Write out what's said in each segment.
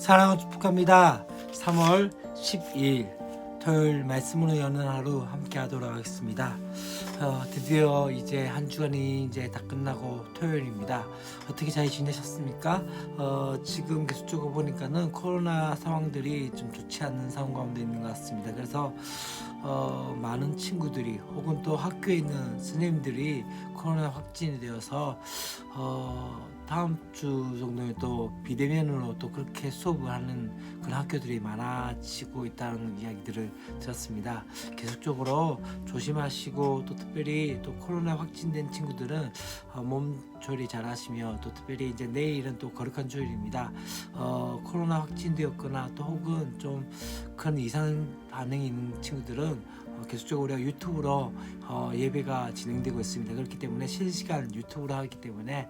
사랑을 축복합니다. 3월 12일 토요일 말씀으로 여는 하루 함께 하도록 하겠습니다. 드디어 이제 한 주간이 이제 다 끝나고 토요일입니다. 어떻게 잘 지내셨습니까? 지금 계속적으로 보니까는 코로나 상황들이 좀 좋지 않는 상황 가운데 있는 것 같습니다. 그래서 많은 친구들이 혹은 또 학교에 있는 선생님들이 코로나 확진이 되어서 다음 주 정도에 또 비대면으로 또 그렇게 수업을 하는 그런 학교들이 많아지고 있다는 이야기들을 들었습니다. 계속적으로 조심하시고 또 특별히 또 코로나 확진된 친구들은 몸조리 잘 하시며 또 특별히 이제 내일은 또 거룩한 주일입니다. 코로나 확진되었거나 또 혹은 좀 큰 이상 반응이 있는 친구들은 계속적으로 우리가 유튜브로 예배가 진행되고 있습니다. 그렇기 때문에 실시간 유튜브로 하기 때문에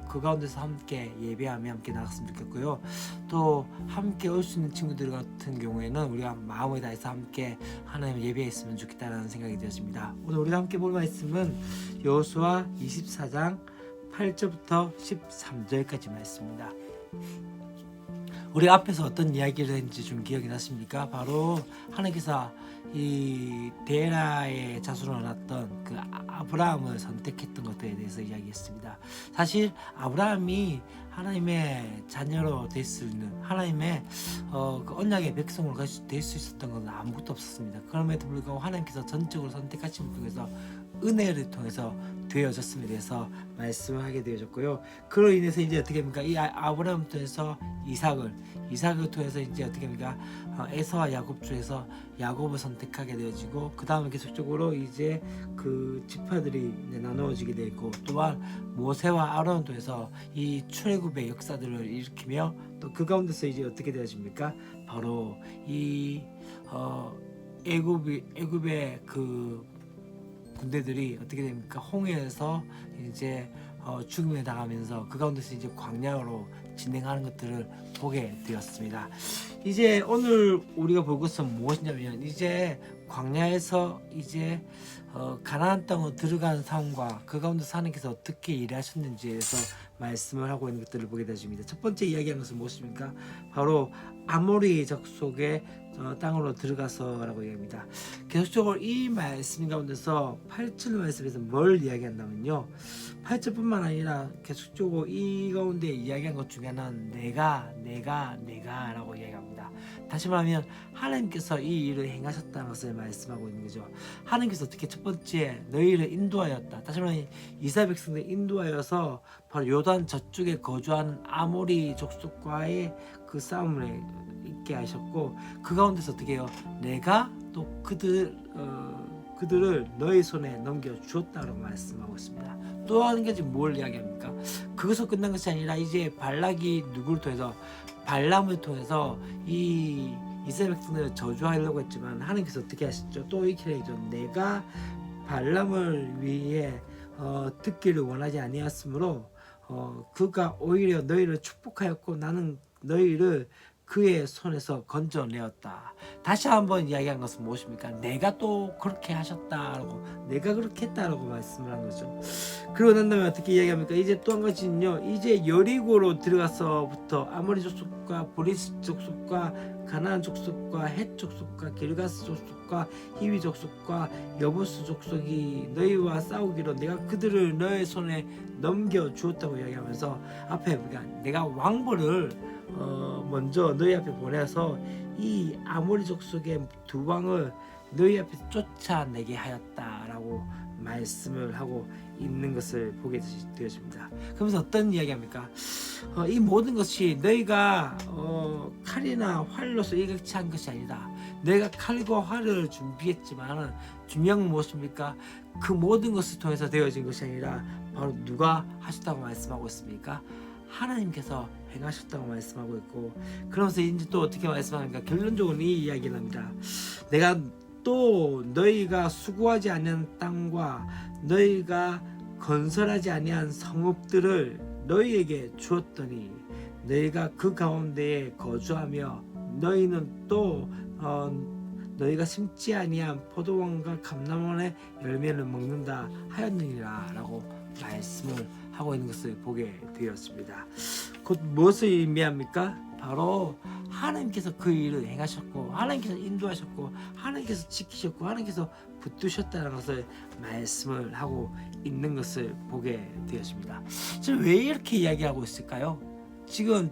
그 가운데서 함께 예배하며 함께 나갔으면 좋겠고요. 또 함께 올 수 있는 친구들 같은 경우에는 우리가 마음을 다해서 함께 하나님 예배했으면 좋겠다는 생각이 되었습니다. 오늘 우리가 함께 볼 말씀은 여호수아 24장 8절부터 13절까지 말씀입니다. 우리 앞에서 어떤 이야기를 했는지 좀 기억이 나십니까? 바로 하나님께서 이 데라의 자손으로 났던 그 아브라함을 선택했던 것들에 대해서 이야기했습니다. 사실 아브라함이 하나님의 자녀로 될 수 있는 하나님의 그 언약의 백성으로 될 수 있었던 것은 아무것도 없었습니다. 그럼에도 불구하고 하나님께서 전적으로 선택하심을 통해서 은혜를 통해서 되어졌음에 대해서 말씀을 하게 되어졌고요. 그로 인해서 이제 어떻게 합니까? 이 아브라함을 통해서 이삭을 통해서 이제 어떻게 합니까? 에서와 야곱 중에서 야곱을 선택하게 되어지고 그 다음에 계속적으로 이제 그 지파들이 나누어지게 되고 또한 모세와 아론을 통해서 이 출애굽의 역사들을 일으키며 또 그 가운데서 이제 어떻게 되어집니까? 바로 이 애굽의 그 군대들이 어떻게 됩니까? 홍해에서 이제 죽임에 당하면서 그 가운데서 이제 광야로 진행하는 것들을 보게 되었습니다. 이제 오늘 우리가 볼 것은 무엇이냐면 이제 광야에서 이제 가나안 땅으로 들어가는 상황과 그 가운데서 하나님께서 어떻게 일하셨는지에 대해서 말씀을 하고 있는 것들을 보게 되십니다. 첫 번째 이야기하는 것은 무엇입니까? 바로 아모리 족속의 땅으로 들어가서라고 얘기합니다. 계속적으로 이 말씀 가운데서 8절 말씀에서 뭘 이야기한다면요, 8절뿐만 아니라 계속적으로 이 가운데 이야기한 것 중에 하나는 내가라고 이야기합니다. 다시 말하면 하나님께서 이 일을 행하셨다는 것을 말씀하고 있는 거죠. 하나님께서 어떻게 첫 번째 너희를 인도하였다. 다시 말하면 이스라엘 백성들 인도하여서 바로 요단 저쪽에 거주하는 아모리 족속과의 그 싸움을 있게 하셨고 그 가운데서 어떻게 해요? 내가 또 그들을 너희 손에 넘겨 주었다고 말씀하고 있습니다. 또 하는 게 지금 뭘 이야기합니까? 그것으로 끝난 것이 아니라 이제 발락이 누구를 통해서 발람을 통해서 이 이스라엘 백성들을 저주하려고 했지만 하나님께서 어떻게 하셨죠? 또 이렇게 해죠. 내가 발람을 위해 듣기를 원하지 아니하였으므로 그가 오히려 너희를 축복하였고 나는 너희를 그의 손에서 건져내었다. 다시 한번 이야기한 것은 무엇입니까? 내가 또 그렇게 하셨다라고, 내가 그렇게 했다라고 말씀을 한 거죠. 그러고 난 다음에 어떻게 이야기합니까? 이제 또 한 가지는요, 이제 여리고로 들어가서부터 아모리 족속과 브리스 족속과 가나안 족속과 헷 족속과 길가스 족속과 히위 족속과 여부스 족속이 너희와 싸우기로 내가 그들을 너의 손에 넘겨 주었다고 이야기하면서 앞에 내가 왕벌을 먼저 너희 앞에 보내서 이 아모리 족속의 두 왕을 너희 앞에 쫓아내게 하였다라고 말씀을 하고 있는 것을 보게 되어집니다. 그러면서 어떤 이야기합니까? 이 모든 것이 너희가 칼이나 활로서 일격치 한 것이 아니다. 내가 칼과 활을 준비했지만 중요한 건 무엇입니까? 그 모든 것을 통해서 되어진 것이 아니라 바로 누가 하셨다고 말씀하고 있습니까? 하나님께서 행하셨다고 말씀하고 있고, 그러면서 이제 또 어떻게 말씀하니까 결론적으로 이 이야기를 합니다. 내가 또 너희가 수고하지 않은 땅과 너희가 건설하지 아니한 성읍들을 너희에게 주었더니 너희가 그 가운데에 거주하며 너희는 또 너희가 심지 아니한 포도원과 감람원의 열매를 먹는다 하였느니라 라고 말씀을 하고 있는 것을 보게 되었습니다. 곧 무엇을 의미합니까? 바로 하나님께서 그 일을 행하셨고 하나님께서 인도하셨고 하나님께서 지키셨고 하나님께서 붙드셨다는 것을 말씀을 하고 있는 것을 보게 되었습니다. 지금 왜 이렇게 이야기하고 있을까요? 지금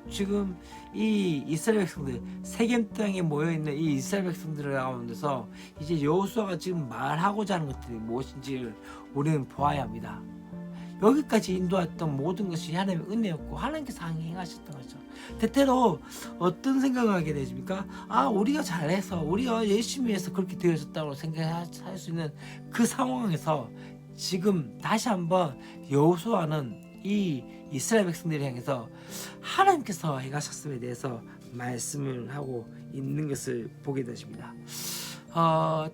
이 이스라엘 백성들 세겜 땅에 모여 있는 이 이스라엘 백성들 가운데서 이제 여호수아가 지금 말하고자 하는 것들이 무엇인지를 우리는 보아야 합니다. 여기까지 인도했던 모든 것이 하나님의 은혜였고 하나님께서 행하셨던 거죠. 때때로 어떤 생각을 하게 되십니까? 우리가 잘해서 우리가 열심히 해서 그렇게 되어졌다고 생각할 수 있는 그 상황에서 지금 다시 한번 여호수아는 이 이스라엘 백성들을 향해서 하나님께서 행하셨음에 대해서 말씀을 하고 있는 것을 보게 되십니다.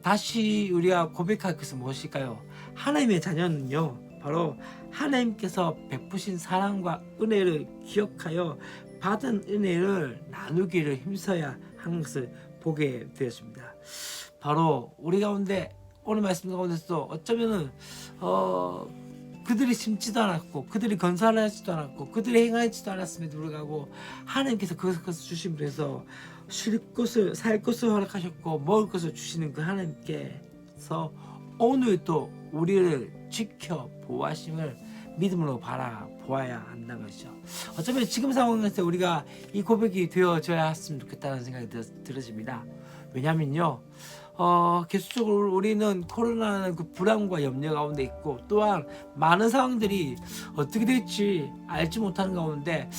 다시 우리가 고백할 것은 무엇일까요? 하나님의 자녀는요, 바로 하나님께서 베푸신 사랑과 은혜를 기억하여 받은 은혜를 나누기를 힘써야 하는 것을 보게 되었습니다. 바로 우리 가운데 오늘 말씀 가운데서도 어쩌면은 그들이 심지도 않았고 그들이 건설하지도 않았고 그들이 행하지도 않았음에도 불구하고 하나님께서 그것을 주심으로 해서 쉴 곳을 살 곳을 허락하셨고 먹을 것을 주시는 그 하나님께서 오늘도 우리를 지켜 보호하심을 믿음으로 바라보아야 한다는 것이죠. 어쩌면 지금 상황에서 우리가 이 고백이 되어져야 했으면 좋겠다는 생각이 들어집니다. 왜냐면요, 계속적으로 우리는 코로나는 그 불안과 염려 가운데 있고 또한 많은 상황들이 어떻게 될지 알지 못하는 가운데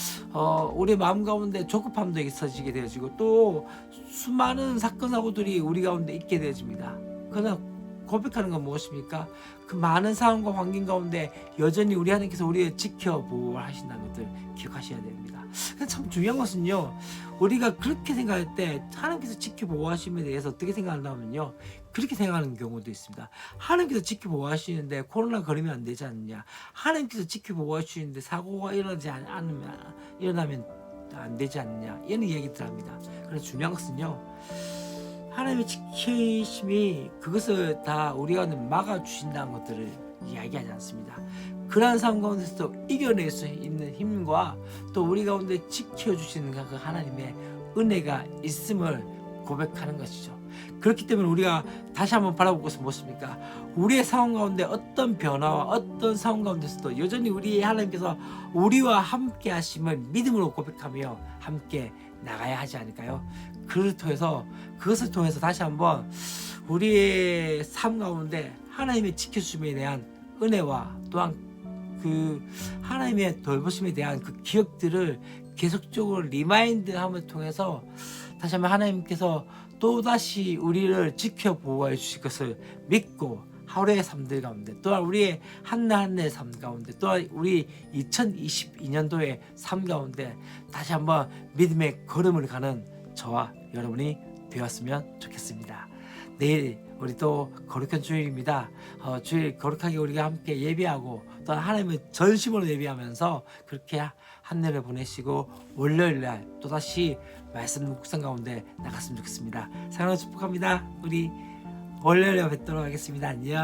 우리 마음 가운데 조급함도 있어지게 되어지고 또 수많은 사건 사고들이 우리 가운데 있게 되어집니다. 그러나 고백하는 건 무엇입니까? 그 많은 상황과 환경 가운데 여전히 우리 하나님께서 우리를 지켜보호하신다는 것을 기억하셔야 됩니다. 참 중요한 것은요, 우리가 그렇게 생각할 때 하나님께서 지켜보호하심에 대해서 어떻게 생각한다면요, 그렇게 생각하는 경우도 있습니다. 하나님께서 지켜보호하시는데 코로나 걸리면 안 되지 않느냐, 하나님께서 지켜보호하시는데 사고가 일어나면 안 되지 않느냐, 이런 얘기들 합니다. 그래서 중요한 것은요, 하나님의 지키심이 그것을 다 우리가 막아주신다는 것들을 이야기하지 않습니다. 그러한 상황 가운데서도 이겨낼 수 있는 힘과 또 우리 가운데 지켜주시는 그 하나님의 은혜가 있음을 고백하는 것이죠. 그렇기 때문에 우리가 다시 한번 바라볼 것은 무엇입니까? 우리의 상황 가운데 어떤 변화와 어떤 상황 가운데서도 여전히 우리 하나님께서 우리와 함께 하심을 믿음으로 고백하며 함께 나가야 하지 않을까요? 그것을 통해서 다시 한번 우리의 삶 가운데 하나님의 지켜주심에 대한 은혜와 또한 그 하나님의 돌보심에 대한 그 기억들을 계속적으로 리마인드함을 통해서 다시 한번 하나님께서 또다시 우리를 지켜 보호해 주실 것을 믿고 하루의 삶들 가운데 또한 우리의 한날 한날의 삶 가운데 또한 우리 2022년도의 삶 가운데 다시 한번 믿음의 걸음을 가는 저와 여러분이 되었으면 좋겠습니다. 내일 우리 또 거룩한 주일입니다. 주일 거룩하게 우리가 함께 예배하고 또 하나님의 전심으로 예배하면서 그렇게 한 해를 보내시고 월요일날 또다시 말씀 묵상 가운데 나갔으면 좋겠습니다. 사랑으로 축복합니다. 우리 월요일에 뵙도록 하겠습니다. 안녕.